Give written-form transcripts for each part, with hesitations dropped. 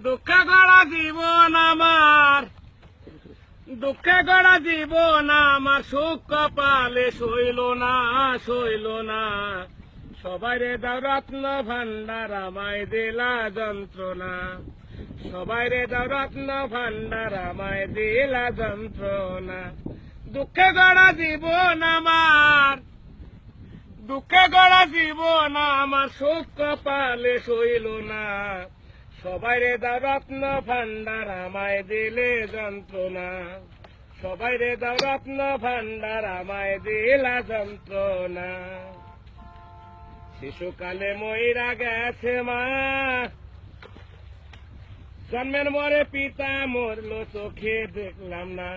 দুঃখে গড়া জীবন আমার, দুঃখে গড়া জীবন আমার, সুখ কপালে সইল না, সইল না। সবাইরে দাও রত্ন ভান্ডার, আমায় দিলা যন্ত্রণা। সবাইরে দাও রত্ন ভান্ডার, আমায় দিলা যন্ত্রণা। দুঃখে গড়া জীবন আমার, দুঃখে গড়া জীবন আমার, সুখ কপালে সইল না। সবাইরে দাও রত্ন ভান্ডার, আমায় দিলে যন্ত্রণা। সবাইরে দাও রত্ন ভান্ডার, আমায় দিলা যন্ত্রণা। শিশুকালে মইরা গেছে মা, জন্মের মরে পিতা মরলো, চোখে দেখলাম না,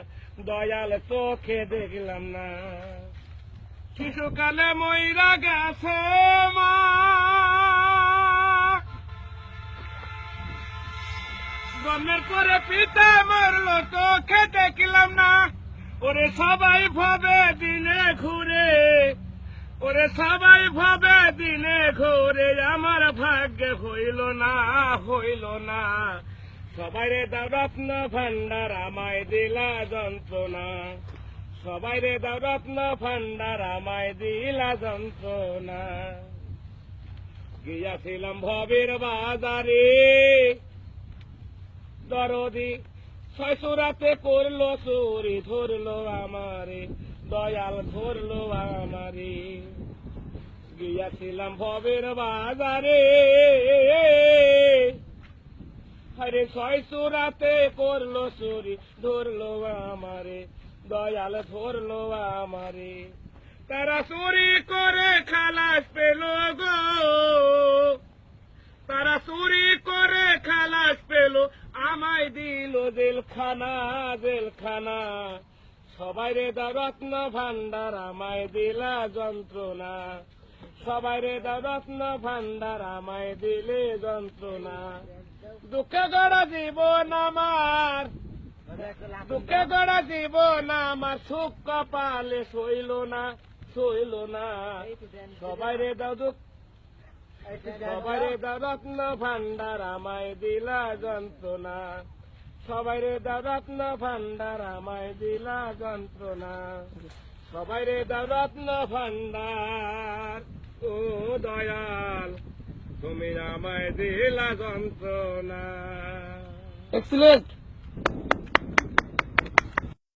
দয়াল চোখে দেখলাম না। শিশুকালে মইরা গেছে মা, জন্মের পরে পিতা মরলো, চোখে দেখলাম না। ওরে সবাই ভাবে দিনে ঘুরে, ওরে সবাই ভাবে দিনে ঘুরে, আমার ভাগ্যে হইল না, হইল না। সবাইরে দাও রত্ন ভান্ডার, আমায় দিলা যন্ত্রণা। সবাইরে দাও রত্ন ভান্ডার, আমায় দিলা যন্ত্রণা। গিয়াছিলাম ভবের বাজারে, দরদি ছয়সুরাতে করলো চুরি, ধরলো আমারে, দয়াল ধরলো আমারে। গিয়াছিলাম ভবের বাজারে, হরে ছয়সুরাতে করলো চুরি, ধরলো আমারে, দয়াল ধরলো আমারে। তারা চুরি করে খালাস পেল গো, তারা চুরি করে খালাস পেল, আমায় দিল জেলখানা, জেলখানা। সবাইরে দাও রত্ন ভান্ডার, আমায় দিলা যন্ত্রণা। সবাইরে দাও রত্ন ভান্ডার, আমায় দিলে যন্ত্রণা। দুঃখে গড়া জীবন আমার, দুঃখে গড়া জীবন আমার, সুখ কপালে সইল না, সইল না। সবাইরে দাও দুঃখ, সবাইরে দাও রত্ন ভান্ডার, আমায় দিলা যন্ত্রণা। সবাইরে দাও রত্ন ভান্ডার, আমায় দিলা যন্ত্রণা। সবাইরে দাও রত্ন ভান্ডার, ও দয়াল তুমি আমায় দিলা যন্ত্রণা। এক্সিলেন্ট।